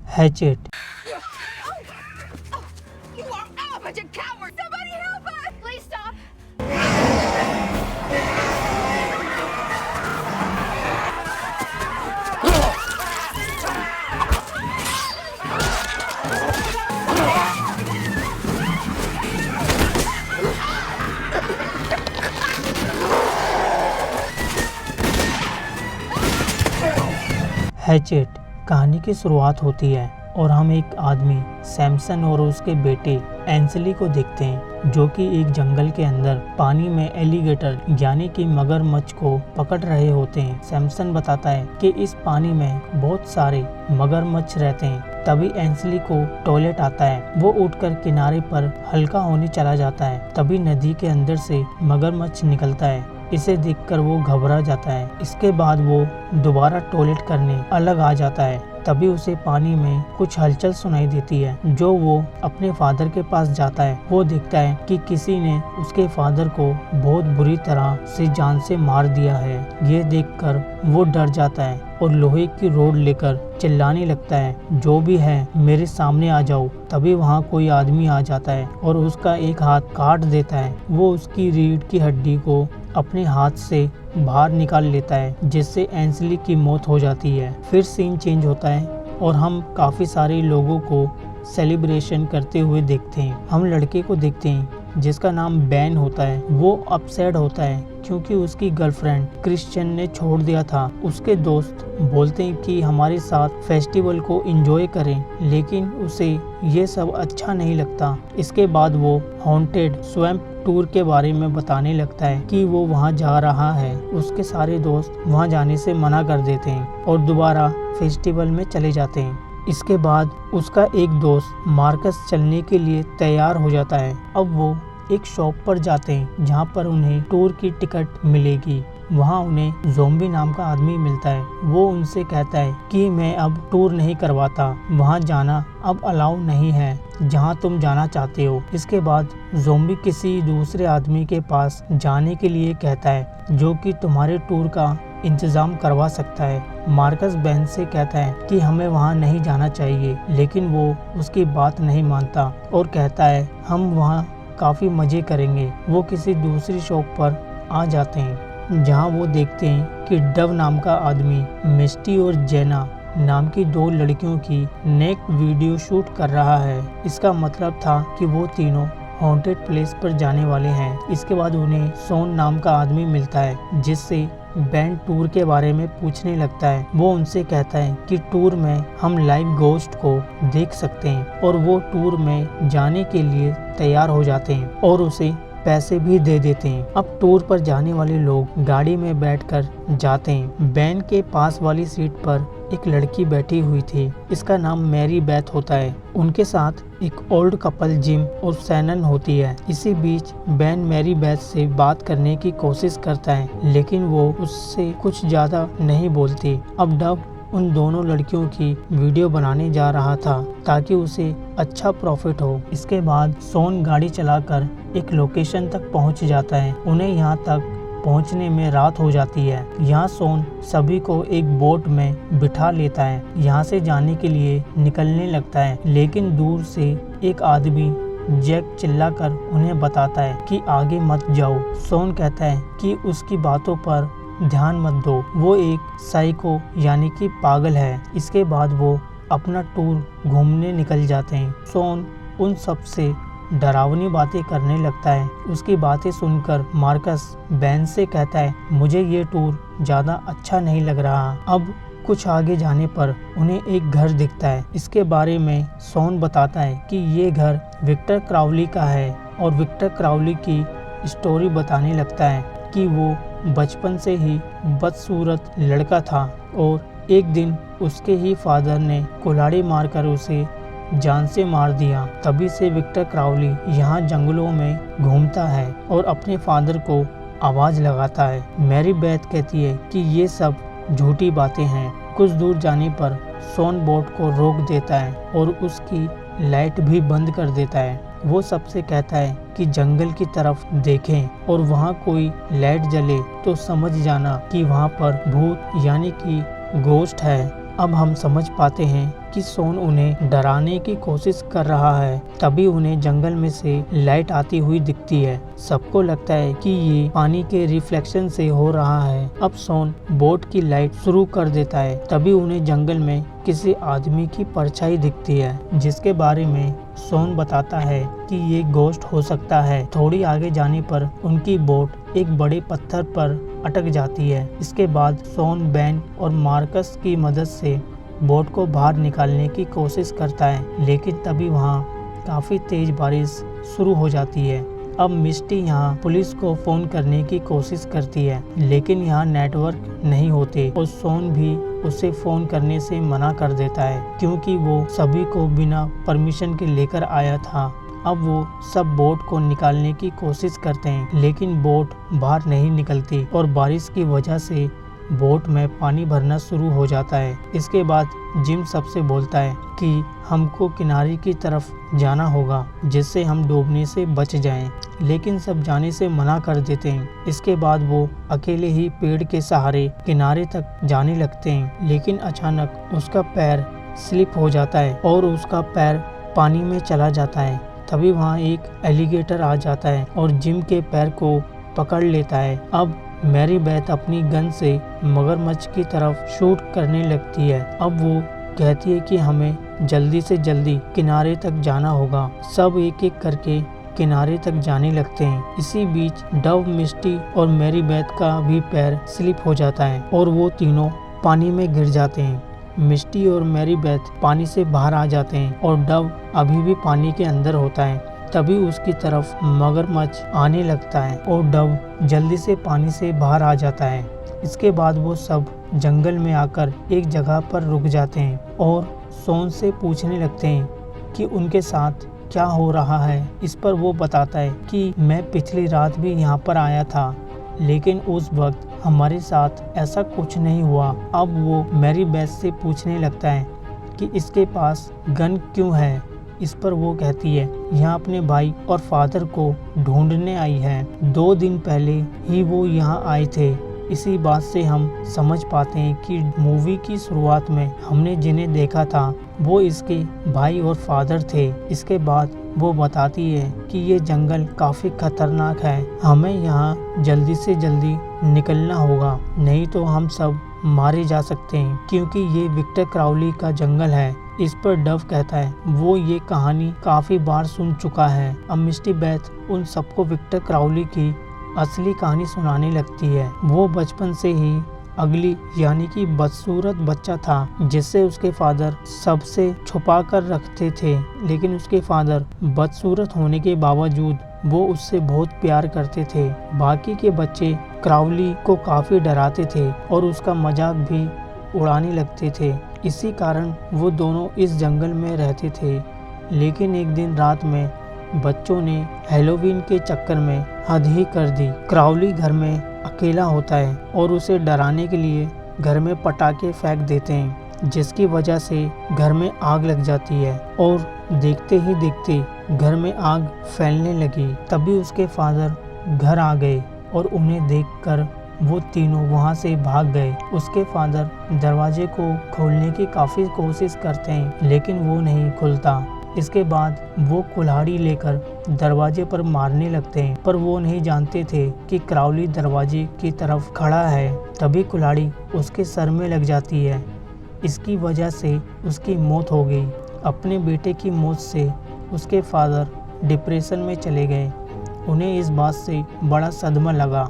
Hatchet. You are all a bunch of cowards! Somebody help us! Please stop! Hatchet कहानी की शुरुआत होती है और हम एक आदमी सैमसन और उसके बेटे एंसली को देखते हैं जो कि एक जंगल के अंदर पानी में एलिगेटर यानी कि मगरमच्छ को पकड़ रहे होते हैं। सैमसन बताता है कि इस पानी में बहुत सारे मगरमच्छ रहते हैं। तभी एंसली को टॉयलेट आता है। वो उठकर किनारे पर हल्का होने चला जाता है। तभी नदी के अंदर से मगरमच्छ निकलता है। इसे देखकर वो घबरा जाता है। इसके बाद वो दोबारा टॉयलेट करने अलग आ जाता है। तभी उसे पानी में कुछ हलचल सुनाई देती है जो वो अपने फादर के पास जाता है। वो देखता है कि किसी ने उसके फादर को बहुत बुरी तरह से जान से मार दिया है। ये देखकर वो डर जाता है और लोहे की रोड लेकर चिल्लाने लगता है, जो भी है मेरे सामने आ जाओ। तभी वहाँ कोई आदमी आ जाता है और उसका एक हाथ काट देता है। वो उसकी रीढ़ की हड्डी को अपने हाथ से बाहर निकाल लेता है जिससे एंसली की मौत हो जाती है। फिर सीन चेंज होता है और हम काफ़ी सारे लोगों को सेलिब्रेशन करते हुए देखते हैं। हम लड़के को देखते हैं जिसका नाम बैन होता है। वो अपसेट होता है क्योंकि उसकी गर्लफ्रेंड क्रिश्चियन ने छोड़ दिया था। उसके दोस्त बोलते हैं कि हमारे साथ फेस्टिवल को एंजॉय करें, लेकिन उसे ये सब अच्छा नहीं लगता। इसके बाद वो हॉन्टेड स्वैम्प टूर के बारे में बताने लगता है कि वो वहाँ जा रहा है। उसके सारे दोस्त वहाँ जाने से मना कर देते हैं और दोबारा फेस्टिवल में चले जाते हैं। इसके बाद उसका एक दोस्त मार्कस चलने के लिए तैयार हो जाता है। अब वो एक शॉप पर जाते हैं जहाँ पर उन्हें टूर की टिकट मिलेगी। वहाँ उन्हें ज़ोंबी नाम का आदमी मिलता है। वो उनसे कहता है कि मैं अब टूर नहीं करवाता, वहाँ जाना अब अलाउ नहीं है जहाँ तुम जाना चाहते हो। इसके बाद ज़ोंबी किसी दूसरे आदमी के पास जाने के लिए कहता है जो कि तुम्हारे टूर का इंतज़ाम करवा सकता है। मार्कस बैन से कहता है कि हमें वहाँ नहीं जाना चाहिए, लेकिन वो उसकी बात नहीं मानता और कहता है हम वहाँ काफ़ी मज़े करेंगे। वो किसी दूसरी शॉप पर आ जाते हैं जहाँ वो देखते हैं कि डव नाम का आदमी मिस्टी और जेना नाम की दो लड़कियों की नेक वीडियो शूट कर रहा है। इसका मतलब था कि वो तीनों हॉन्टेड प्लेस पर जाने वाले हैं। इसके बाद उन्हें सोन नाम का आदमी मिलता है जिससे बैंड टूर के बारे में पूछने लगता है। वो उनसे कहता है कि टूर में हम लाइव गोस्ट को देख सकते हैं और वो टूर में जाने के लिए तैयार हो जाते हैं और उसे पैसे भी दे देते हैं। अब टूर पर जाने वाले लोग गाड़ी में बैठकर जाते हैं। बैन के पास वाली सीट पर एक लड़की बैठी हुई थी। इसका नाम मैरी बेथ होता है। उनके साथ एक ओल्ड कपल जिम और सैनन होती है। इसी बीच बैन मैरी बेथ से बात करने की कोशिश करता है, लेकिन वो उससे कुछ ज़्यादा नहीं बोलती। अब डव उन दोनों लड़कियों की वीडियो बनाने जा रहा था ताकि उसे अच्छा प्रॉफिट हो। इसके बाद सोन गाड़ी चलाकर एक लोकेशन तक पहुंच जाता है। उन्हें यहां तक पहुंचने में रात हो जाती है। यहाँ सोन सभी को एक बोट में बिठा लेता है। यहाँ से जाने के लिए निकलने लगता है, लेकिन दूर से एक आदमी जैक चिल्लाकर उन्हें बताता है कि आगे मत जाओ। सोन कहता है कि उसकी बातों पर ध्यान मत दो, वो एक साइको यानी कि पागल है। इसके बाद वो अपना टूर घूमने निकल जाते हैं। सोन उन सब से डरावनी बातें करने लगता है। उसकी बातें सुनकर मार्कस बैन से कहता है मुझे ये टूर ज़्यादा अच्छा नहीं लग रहा। अब कुछ आगे जाने पर उन्हें एक घर दिखता है। इसके बारे में सोन बताता है कि ये घर विक्टर क्राउली का है और विक्टर क्राउली की स्टोरी बताने लगता है कि वो बचपन से ही बदसूरत लड़का था और एक दिन उसके ही फादर ने कुल्हाड़ी मारकर उसे जान से मार दिया। तभी से विक्टर क्राउली यहाँ जंगलों में घूमता है और अपने फादर को आवाज़ लगाता है। मैरी बेथ कहती है कि ये सब झूठी बातें हैं। कुछ दूर जाने पर सोन बोट को रोक देता है और उसकी लाइट भी बंद कर देता है। वो सबसे कहता है कि जंगल की तरफ देखें और वहाँ कोई लाइट जले तो समझ जाना कि वहाँ पर भूत यानी कि गोस्ट है। अब हम समझ पाते हैं कि सोन उन्हें डराने की कोशिश कर रहा है। तभी उन्हें जंगल में से लाइट आती हुई दिखती है। सबको लगता है कि ये पानी के रिफ्लेक्शन से हो रहा है। अब सोन बोट की लाइट शुरू कर देता है। तभी उन्हें जंगल में किसी आदमी की परछाई दिखती है, जिसके बारे में सोन बताता है कि ये गोश्त हो सकता है। थोड़ी आगे जाने पर उनकी बोट एक बड़े पत्थर पर अटक जाती है। इसके बाद सोन बेन और मार्कस की मदद से बोट को बाहर निकालने की कोशिश करता है, लेकिन तभी वहाँ काफ़ी तेज बारिश शुरू हो जाती है। अब मिस्टी यहाँ पुलिस को फ़ोन करने की कोशिश करती है, लेकिन यहाँ नेटवर्क नहीं होते और सोन भी उसे फ़ोन करने से मना कर देता है, क्योंकि वो सभी को बिना परमिशन के लेकर आया था। अब वो सब बोट को निकालने की कोशिश करते हैं, लेकिन बोट बाहर नहीं निकलती और बारिश की वजह से बोट में पानी भरना शुरू हो जाता है। इसके बाद जिम सबसे बोलता है कि हमको किनारे की तरफ जाना होगा, जिससे हम डूबने से बच जाएं, लेकिन सब जाने से मना कर देते हैं। इसके बाद वो अकेले ही पेड़ के सहारे किनारे तक जाने लगते हैं, लेकिन अचानक उसका पैर स्लिप हो जाता है और उसका पैर पानी में चला जाता है। तभी वहाँ एक एलिगेटर आ जाता है और जिम के पैर को पकड़ लेता है। अब मैरी बेथ अपनी गन से मगरमच्छ की तरफ शूट करने लगती है। अब वो कहती है कि हमें जल्दी से जल्दी किनारे तक जाना होगा। सब एक एक करके किनारे तक जाने लगते हैं। इसी बीच डव, मिस्टी और मैरी बेथ का भी पैर स्लिप हो जाता है और वो तीनों पानी में गिर जाते हैं। मिस्टी और मैरी बेथ पानी से बाहर आ जाते हैं और डव अभी भी पानी के अंदर होता है। तभी उसकी तरफ मगरमच्छ आने लगता है और डव जल्दी से पानी से बाहर आ जाता है। इसके बाद वो सब जंगल में आकर एक जगह पर रुक जाते हैं और सोन से पूछने लगते हैं कि उनके साथ क्या हो रहा है। इस पर वो बताता है कि मैं पिछली रात भी यहाँ पर आया था, लेकिन उस वक्त हमारे साथ ऐसा कुछ नहीं हुआ। अब वो मैरी बेथ से पूछने लगता है कि इसके पास गन क्यों है। इस पर वो कहती है यहाँ अपने भाई और फादर को ढूंढने आई है। 2 दिन पहले ही वो यहाँ आए थे। इसी बात से हम समझ पाते हैं कि मूवी की शुरुआत में हमने जिन्हें देखा था वो इसके भाई और फादर थे। इसके बाद वो बताती है कि ये जंगल काफ़ी खतरनाक है, हमें यहाँ जल्दी से जल्दी निकलना होगा, नहीं तो हम सब मारे जा सकते हैं, क्योंकि ये विक्टर क्राउली का जंगल है। इस पर डव कहता है वो ये कहानी काफ़ी बार सुन चुका है। अब मिस्टी बेथ उन सबको विक्टर क्राउली की असली कहानी सुनाने लगती है। वो बचपन से ही अगली यानी कि बदसूरत बच्चा था, जिससे उसके फादर सबसे छुपा कर रखते थे, लेकिन उसके फादर बदसूरत होने के बावजूद वो उससे बहुत प्यार करते थे। बाकी के बच्चे क्राउली को काफ़ी डराते थे और उसका मजाक भी उड़ाने लगते थे। इसी कारण वो दोनों इस जंगल में रहते थे। लेकिन एक दिन रात में बच्चों ने हैलोवीन के चक्कर में हद ही कर दी। क्राउली घर में अकेला होता है और उसे डराने के लिए घर में पटाखे फेंक देते हैं, जिसकी वजह से घर में आग लग जाती है और देखते ही देखते घर में आग फैलने लगी। तभी उसके फादर घर आ गए और उन्हें देखकर वो तीनों वहाँ से भाग गए। उसके फादर दरवाजे को खोलने की काफ़ी कोशिश करते हैं, लेकिन वो नहीं खुलता। इसके बाद वो कुल्हाड़ी लेकर दरवाजे पर मारने लगते हैं, पर वो नहीं जानते थे कि क्राउली दरवाजे की तरफ खड़ा है। तभी कुल्हाड़ी उसके सर में लग जाती है। इसकी वजह से उसकी मौत हो गई। अपने बेटे की मौत से उसके फादर डिप्रेशन में चले गए। उन्हें इस बात से बड़ा सदमा लगा।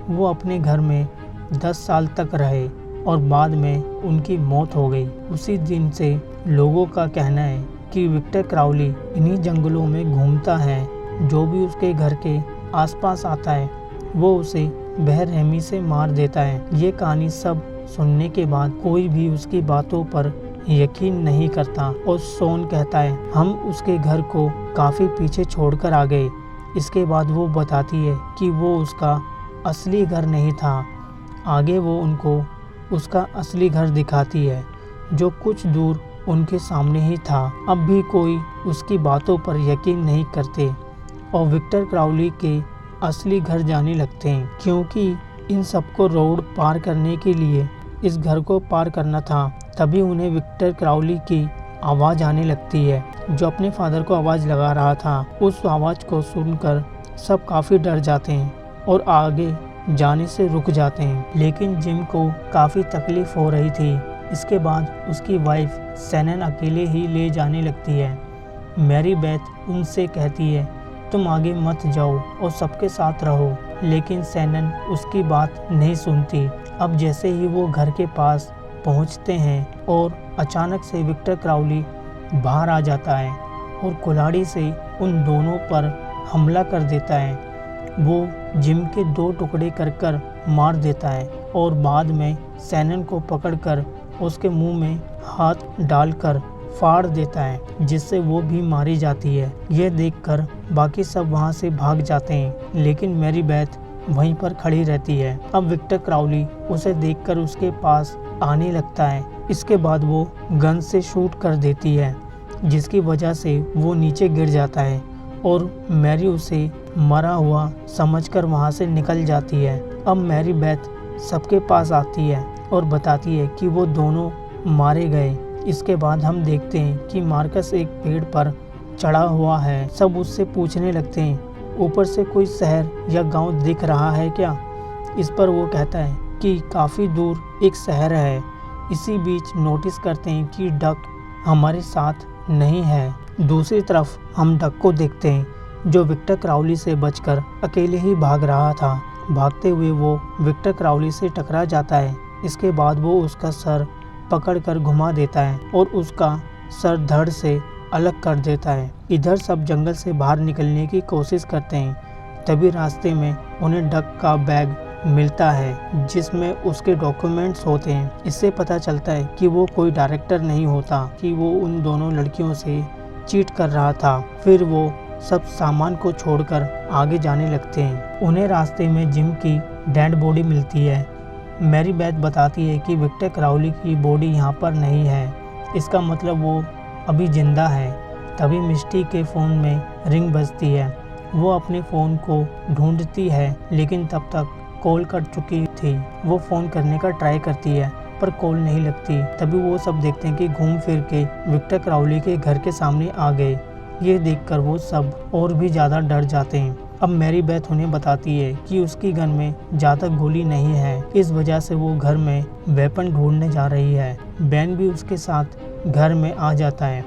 वो अपने घर में 10 साल तक रहे और बाद में उनकी मौत हो गई। उसी दिन से लोगों का कहना है कि विक्टर क्राउली इन्हीं जंगलों में घूमता है। जो भी उसके घर के आसपास आता है वो उसे बेरहमी से मार देता है। ये कहानी सब सुनने के बाद कोई भी उसकी बातों पर यकीन नहीं करता और सोन कहता है हम उसके घर को काफ़ी पीछे छोड़कर आ गए। इसके बाद वो बताती है कि वो उसका असली घर नहीं था। आगे वो उनको उसका असली घर दिखाती है, जो कुछ दूर उनके सामने ही था। अब भी कोई उसकी बातों पर यकीन नहीं करते और विक्टर क्राउली के असली घर जाने लगते हैं, क्योंकि इन सबको रोड पार करने के लिए इस घर को पार करना था। तभी उन्हें विक्टर क्राउली की आवाज़ आने लगती है। जो अपने फादर को आवाज़ लगा रहा था, उस आवाज़ को सुनकर सब काफ़ी डर जाते हैं और आगे जाने से रुक जाते हैं। लेकिन जिम को काफ़ी तकलीफ़ हो रही थी। इसके बाद उसकी वाइफ शैनन अकेले ही ले जाने लगती है। मैरी बेथ उनसे कहती है, तुम आगे मत जाओ और सबके साथ रहो, लेकिन शैनन उसकी बात नहीं सुनती। अब जैसे ही वो घर के पास पहुंचते हैं और अचानक से विक्टर क्राउली बाहर आ जाता है और कुल्हाड़ी से उन दोनों पर हमला कर देता है। वो जिम के 2 टुकड़े कर मार देता है और बाद में शैनन को पकड़कर उसके मुंह में हाथ डालकर फाड़ देता है, जिससे वो भी मारी जाती है। यह देखकर बाकी सब वहां से भाग जाते हैं, लेकिन मैरी बेथ वहीं पर खड़ी रहती है। अब विक्टर क्राउली उसे देखकर उसके पास आने लगता है। इसके बाद वो गन से शूट कर देती है, जिसकी वजह से वो नीचे गिर जाता है और मैरी उसे मरा हुआ समझकर वहां से निकल जाती है। अब मैरी बेथ सबके पास आती है और बताती है कि वो दोनों मारे गए। इसके बाद हम देखते हैं कि मार्कस एक पेड़ पर चढ़ा हुआ है। सब उससे पूछने लगते हैं, ऊपर से कोई शहर या गांव दिख रहा है क्या? इस पर वो कहता है कि काफ़ी दूर एक शहर है। इसी बीच नोटिस करते हैं कि डक हमारे साथ नहीं है। दूसरी तरफ हम डक को देखते हैं, जो विक्टर क्राउली से बचकर अकेले ही भाग रहा था। भागते हुए वो विक्टर क्राउली से टकरा जाता है। इसके बाद वो उसका सर पकड़कर घुमा देता है और उसका सर धड़ से अलग कर देता है। इधर सब जंगल से बाहर निकलने की कोशिश करते हैं। तभी रास्ते में उन्हें डक का बैग मिलता है, जिसमें उसके डॉक्यूमेंट्स होते हैं। इससे पता चलता है कि वो कोई डायरेक्टर नहीं होता, कि वो उन दोनों लड़कियों से चीट कर रहा था। फिर वो सब सामान को छोड़कर आगे जाने लगते हैं। उन्हें रास्ते में जिम की डेड बॉडी मिलती है। मैरी बेथ बताती है कि विक्टर क्राउली की बॉडी यहाँ पर नहीं है, इसका मतलब वो अभी जिंदा है। तभी मिस्टी के फ़ोन में रिंग बजती है। वो अपने फ़ोन को ढूंढती है, लेकिन तब तक कॉल कट चुकी थी। वो फ़ोन करने का ट्राई करती है, पर कॉल नहीं लगती। तभी वो सब देखते हैं कि घूम फिर के विक्टर क्राउली के घर के सामने आ गए। ये देखकर वो सब और भी ज़्यादा डर जाते हैं। अब मैरी बेथ उन्हें बताती है कि उसकी गन में ज़्यादा गोली नहीं है, इस वजह से वो घर में वेपन ढूंढने जा रही है। बैन भी उसके साथ घर में आ जाता है।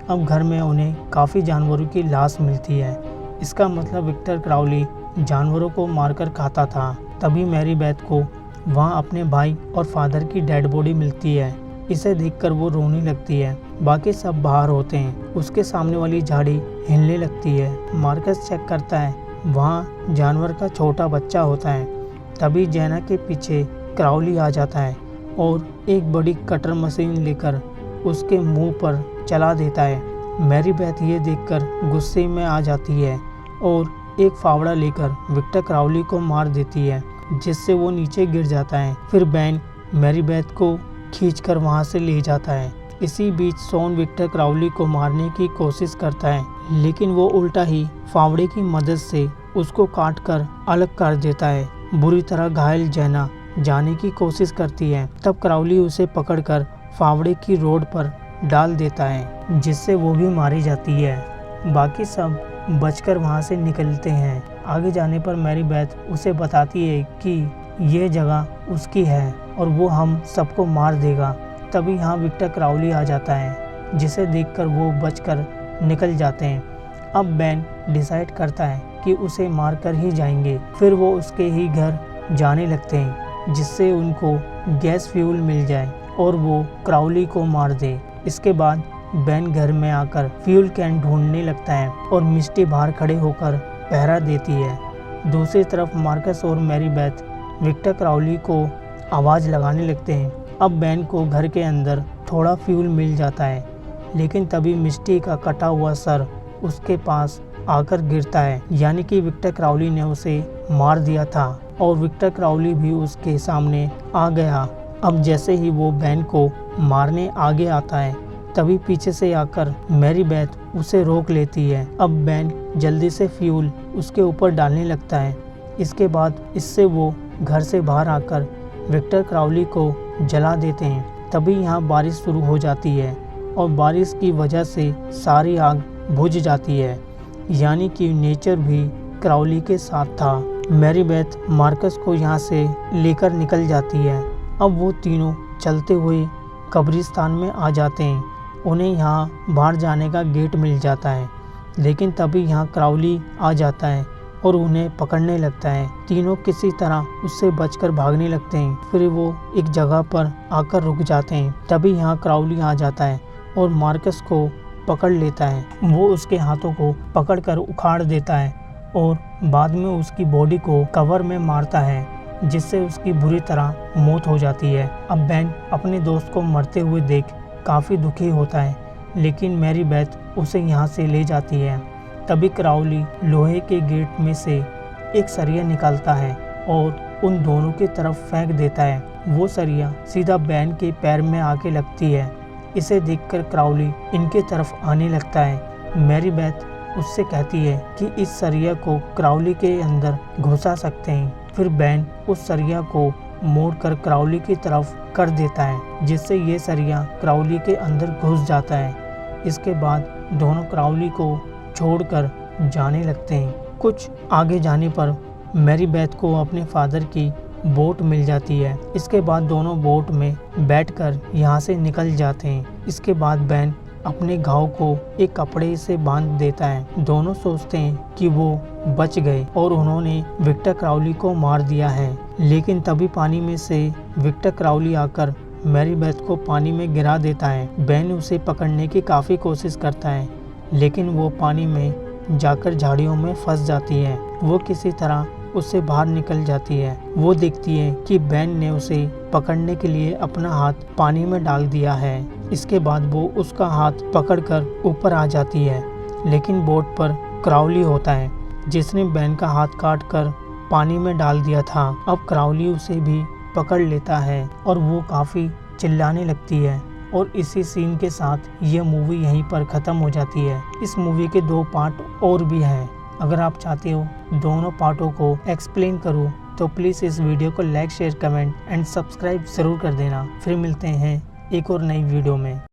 अब घर में उन्हें काफ़ी जानवरों की लाश मिलती है। इसका मतलब विक्टर क्राउली जानवरों को मारकर खाता था। तभी मैरी बेथ को वहाँ अपने भाई और फादर की डेड बॉडी मिलती है। इसे देखकर वो रोने लगती है। बाकी सब बाहर होते हैं। उसके सामने वाली झाड़ी हिलने लगती है। मार्कस चेक करता है, वहाँ जानवर का छोटा बच्चा होता है। तभी जेना के पीछे क्राउली आ जाता है और एक बड़ी कटर मशीन लेकर उसके मुंह पर चला देता है। मैरी बेथ ये देखकर गुस्से में आ जाती है और एक फावड़ा लेकर विक्टर क्राउली को मार देती है, जिससे वो नीचे गिर जाता है। फिर बैन मैरी बेथ को खींचकर वहाँ से ले जाता है। इसी बीच शॉन विक्टर क्राउली को मारने की कोशिश करता है, लेकिन वो उल्टा ही फावड़े की मदद से उसको काटकर अलग कर देता है। बुरी तरह घायल जेना जाने की कोशिश करती है। तब क्राउली उसे पकड़कर फावड़े की रोड पर डाल देता है, जिससे वो भी मारी जाती है। बाकी सब बचकर वहाँ से निकलते हैं। आगे जाने पर मैरी बेथ उसे बताती है कि ये जगह उसकी है और वो हम सबको मार देगा। तभी यहाँ विक्टर क्राउली आ जाता है, जिसे देखकर वो बचकर निकल जाते हैं। अब बैन डिसाइड करता है कि उसे मारकर ही जाएंगे। फिर वो उसके ही घर जाने लगते हैं, जिससे उनको गैस फ्यूल मिल जाए और वो क्राउली को मार दे। इसके बाद बैन घर में आकर फ्यूल कैन ढूंढने लगता है और मिस्टी बाहर खड़े होकर पहरा देती है। दूसरी तरफ मार्कस और मैरी बेथ विक्टर क्राउली को आवाज़ लगाने लगते हैं। अब बैन को घर के अंदर थोड़ा फ्यूल मिल जाता है, लेकिन तभी मिस्टी का कटा हुआ सर उसके पास आकर गिरता है, यानी कि विक्टर क्राउली ने उसे मार दिया था और विक्टर क्राउली भी उसके सामने आ गया। अब जैसे ही वो बैन को मारने आगे आता है, तभी पीछे से आकर मैरी बेथ उसे रोक लेती है। अब बैन जल्दी से फ्यूल उसके ऊपर डालने लगता है। इसके बाद इससे वो घर से बाहर आकर विक्टर क्राउली को जला देते हैं। तभी यहाँ बारिश शुरू हो जाती है और बारिश की वजह से सारी आग बुझ जाती है, यानी कि नेचर भी क्राउली के साथ था। मैरीबेथ मार्कस को यहाँ से लेकर निकल जाती है। अब वो तीनों चलते हुए कब्रिस्तान में आ जाते हैं। उन्हें यहाँ बाहर जाने का गेट मिल जाता है, लेकिन तभी यहाँ क्राउली आ जाता है और उन्हें पकड़ने लगता है। तीनों किसी तरह उससे बचकर भागने लगते हैं। फिर वो एक जगह पर आकर रुक जाते हैं। तभी यहाँ क्राउली आ जाता है और मार्कस को पकड़ लेता है। वो उसके हाथों को पकड़कर उखाड़ देता है और बाद में उसकी बॉडी को कवर में मारता है, जिससे उसकी बुरी तरह मौत हो जाती है। अब बेन अपने दोस्त को मरते हुए देख काफ़ी दुखी होता है, लेकिन मैरीबेथ उसे यहाँ से ले जाती है। तभी क्राउली लोहे के गेट में से एक सरिया निकालता है और उन दोनों की तरफ फेंक देता है। वो सरिया सीधा बेन के पैर में आके लगती है। इसे देखकर क्राउली इनके तरफ आने लगता है। मैरीबेथ उससे कहती है कि इस सरिया को क्राउली के अंदर घुसा सकते हैं। फिर बेन उस सरिया को मोड़कर क्राउली की तरफ कर देता है, जिससे ये सरिया क्राउली के अंदर घुस जाता है। इसके बाद दोनों क्राउली को छोड़कर जाने लगते हैं। कुछ आगे जाने पर मैरीबेथ को अपने फादर की बोट मिल जाती है। इसके बाद दोनों बोट में बैठकर यहाँ से निकल जाते हैं। इसके बाद बेन अपने घाव को एक कपड़े से बांध देता है। दोनों सोचते हैं कि वो बच गए और उन्होंने विक्टर क्राउली को मार दिया है, लेकिन तभी पानी में से विक्टर क्राउली आकर मैरीबेथ को पानी में गिरा देता है। बेन उसे पकड़ने की काफ़ी कोशिश करता है, लेकिन वो पानी में जाकर झाड़ियों में फंस जाती है। वो किसी तरह उससे बाहर निकल जाती है। वो देखती है कि बेन ने उसे पकड़ने के लिए अपना हाथ पानी में डाल दिया है। इसके बाद वो उसका हाथ पकड़कर ऊपर आ जाती है, लेकिन बोट पर क्राउली होता है, जिसने बेन का हाथ काटकर पानी में डाल दिया था। अब क्राउली उसे भी पकड़ लेता है और वो काफ़ी चिल्लाने लगती है। और इसी सीन के साथ ये मूवी यहीं पर ख़त्म हो जाती है। इस मूवी के 2 पार्ट और भी हैं। अगर आप चाहते हो दोनों पार्टों को एक्सप्लेन करूँ तो प्लीज़ इस वीडियो को like, share, comment and subscribe ज़रूर कर देना। फिर मिलते हैं एक और नई वीडियो में।